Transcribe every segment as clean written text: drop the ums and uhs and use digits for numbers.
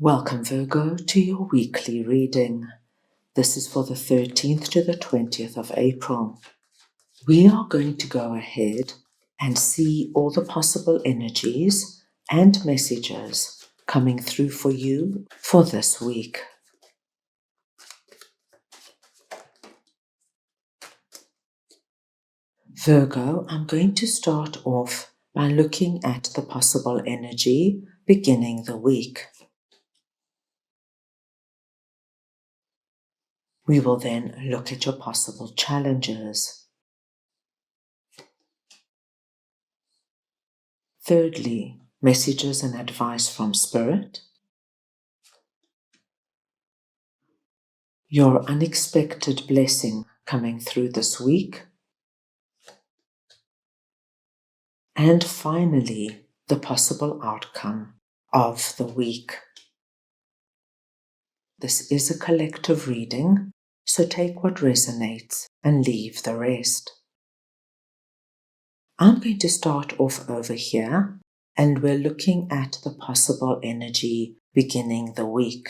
Welcome, Virgo, to your weekly reading. This is for the 13th to the 20th of April. We are going to go ahead and see all the possible energies and messages coming through for you for this week. Virgo, I'm going to start off by looking at the possible energy beginning the week. We will then look at your possible challenges. Thirdly, messages and advice from Spirit. Your unexpected blessing coming through this week. And finally, the possible outcome of the week. This is a collective reading, so take what resonates and leave the rest. I'm going to start off over here, and we're looking at the possible energy beginning the week.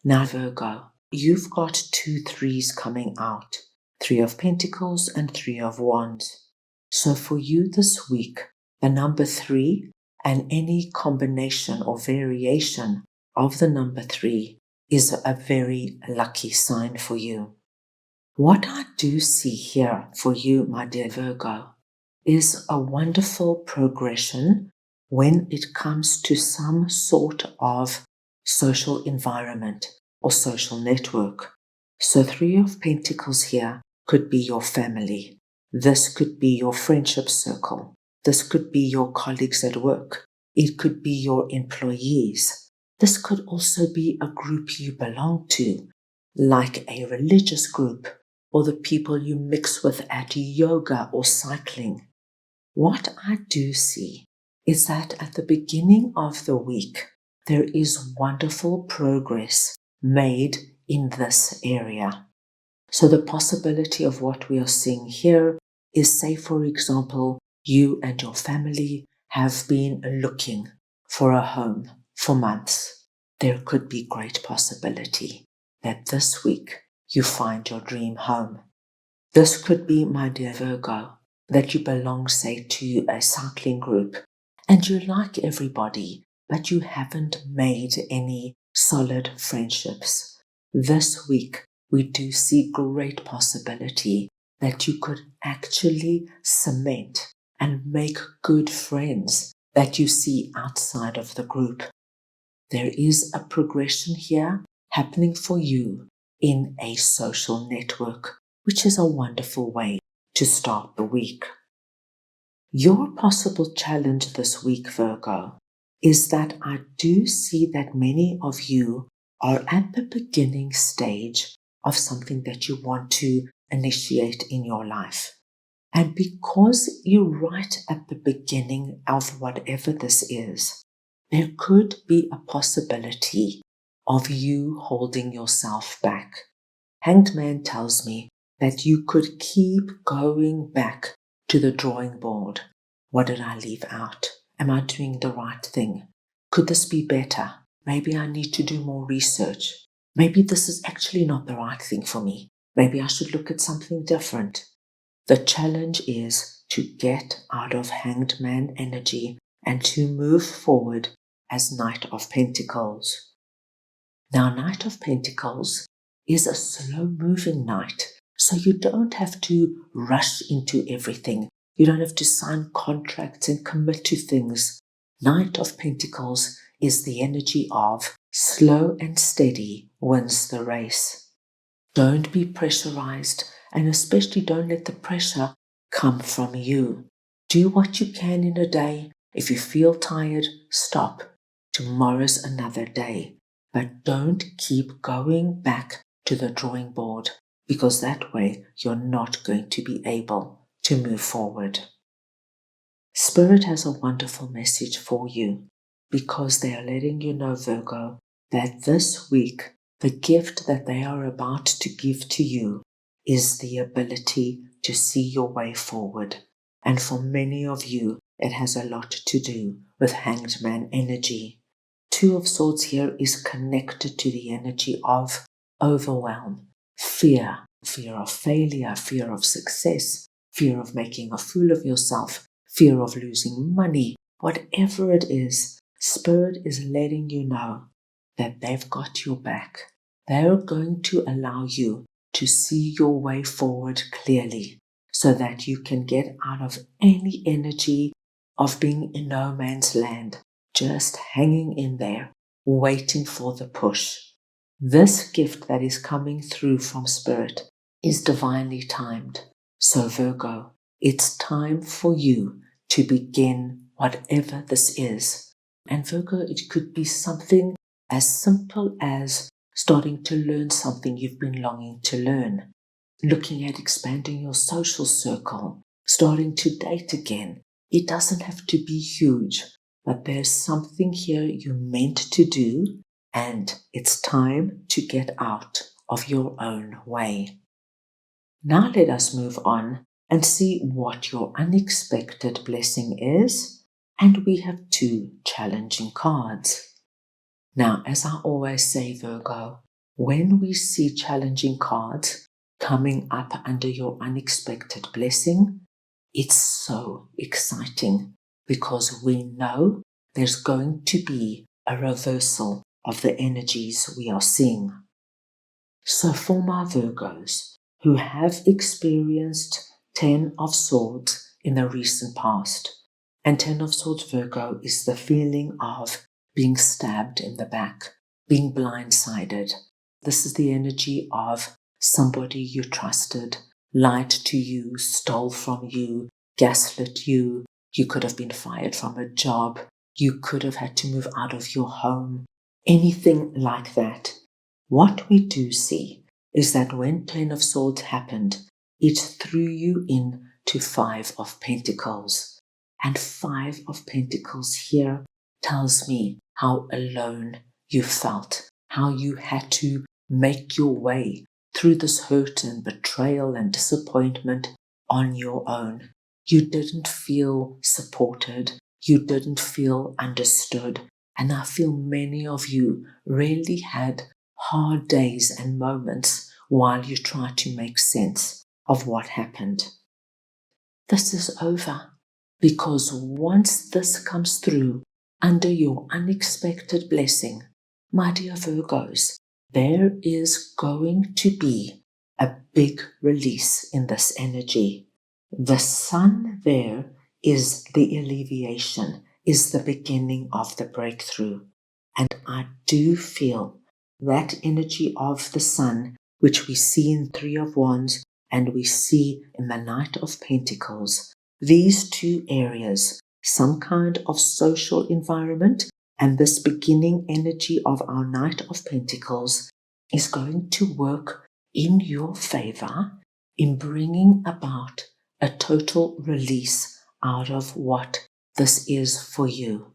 Now, Virgo, you've got 2 threes coming out, 3 of Pentacles and 3 of Wands. So for you this week, the number 3 and any combination or variation of the number 3 is a very lucky sign for you. What I do see here for you, my dear Virgo, is a wonderful progression when it comes to some sort of social environment or social network. So 3 of Pentacles here could be your family. This could be your friendship circle. This could be your colleagues at work. It could be your employees. This could also be a group you belong to, like a religious group or the people you mix with at yoga or cycling. What I do see is that at the beginning of the week, there is wonderful progress made in this area. So the possibility of what we are seeing here is, say, for example, you and your family have been looking for a home for months. There could be great possibility that this week you find your dream home. This could be, my dear Virgo, that you belong, say, to a cycling group and you like everybody, but you haven't made any solid friendships. This week, we do see great possibility that you could actually cement and make good friends that you see outside of the group. There is a progression here happening for you in a social network, which is a wonderful way to start the week. Your possible challenge this week, Virgo, is that I do see that many of you are at the beginning stage of something that you want to initiate in your life. And because you're right at the beginning of whatever this is, there could be a possibility of you holding yourself back. Hanged Man tells me that you could keep going back to the drawing board. What did I leave out? Am I doing the right thing? Could this be better? Maybe I need to do more research. Maybe this is actually not the right thing for me. Maybe I should look at something different. The challenge is to get out of Hanged Man energy and to move forward as Knight of Pentacles. Now, Knight of Pentacles is a slow-moving knight, so you don't have to rush into everything. You don't have to sign contracts and commit to things. Knight of Pentacles is the energy of slow and steady wins the race. Don't be pressurized, and especially don't let the pressure come from you. Do what you can in a day. If you feel tired, stop. Tomorrow's another day. But don't keep going back to the drawing board, because that way you're not going to be able to move forward. Spirit has a wonderful message for you, because they are letting you know, Virgo, that this week the gift that they are about to give to you is the ability to see your way forward. And for many of you, it has a lot to do with Hanged Man energy. Two of Swords here is connected to the energy of overwhelm, fear of failure, fear of success, fear of making a fool of yourself, fear of losing money. Whatever it is, Spirit is letting you know that they've got your back. They're going to allow you to see your way forward clearly so that you can get out of any energy of being in no man's land, just hanging in there, waiting for the push. This gift that is coming through from Spirit is divinely timed. So Virgo, it's time for you to begin whatever this is. And Virgo, it could be something as simple as starting to learn something you've been longing to learn, looking at expanding your social circle, starting to date again. It doesn't have to be huge, but there's something here you're meant to do, and it's time to get out of your own way. Now let us move on and see what your unexpected blessing is, and we have two challenging cards. Now, as I always say, Virgo, when we see challenging cards coming up under your unexpected blessing, it's so exciting because we know there's going to be a reversal of the energies we are seeing. So for my Virgos who have experienced 10 of Swords in the recent past, and 10 of Swords Virgo is the feeling of being stabbed in the back, being blindsided. This is the energy of somebody you trusted, lied to you, stole from you, gaslit you. You could have been fired from a job. You could have had to move out of your home. Anything like that. What we do see is that when 10 of Swords happened, it threw you into 5 of Pentacles. And 5 of Pentacles here tells me how alone you felt, how you had to make your way through this hurt and betrayal and disappointment on your own. You didn't feel supported. You didn't feel understood. And I feel many of you really had hard days and moments while you try to make sense of what happened. This is over, because once this comes through under your unexpected blessing, my dear Virgos, there is going to be a big release in this energy. The sun there is the alleviation, is the beginning of the breakthrough. And I do feel that energy of the sun, which we see in 3 of Wands and we see in the Knight of Pentacles, these two areas, some kind of social environment, and this beginning energy of our Knight of Pentacles is going to work in your favor in bringing about a total release out of what this is for you.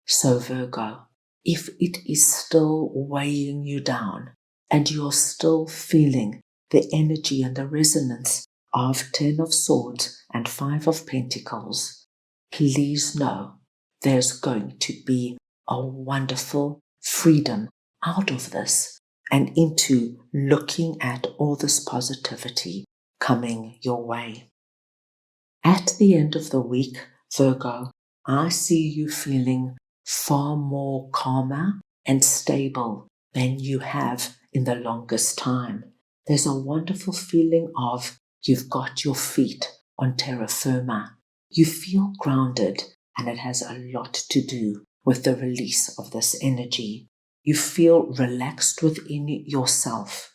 So Virgo, if it is still weighing you down and you're still feeling the energy and the resonance of 10 of Swords and 5 of Pentacles, please know there's going to be a wonderful freedom out of this and into looking at all this positivity coming your way. At the end of the week, Virgo, I see you feeling far more calmer and stable than you have in the longest time. There's a wonderful feeling of you've got your feet on terra firma. You feel grounded, and it has a lot to do with the release of this energy. You feel relaxed within yourself.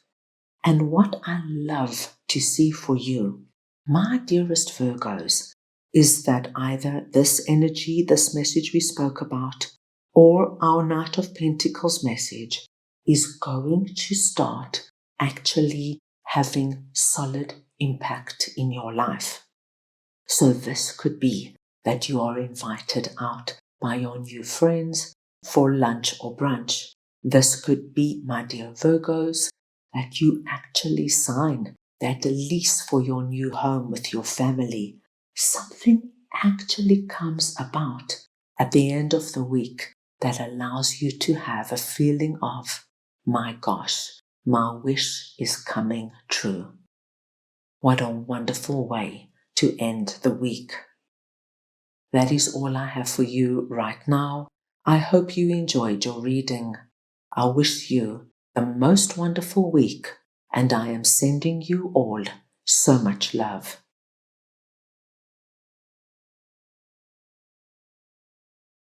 And what I love to see for you, my dearest Virgos, is that either this energy, this message we spoke about, or our Knight of Pentacles message is going to start actually having solid impact in your life. So this could be that you are invited out by your new friends for lunch or brunch. This could be, my dear Virgos, that you actually sign that lease for your new home with your family. Something actually comes about at the end of the week that allows you to have a feeling of, my gosh, my wish is coming true. What a wonderful way to end the week. That is all I have for you right now. I hope you enjoyed your reading. I wish you a most wonderful week, and I am sending you all so much love.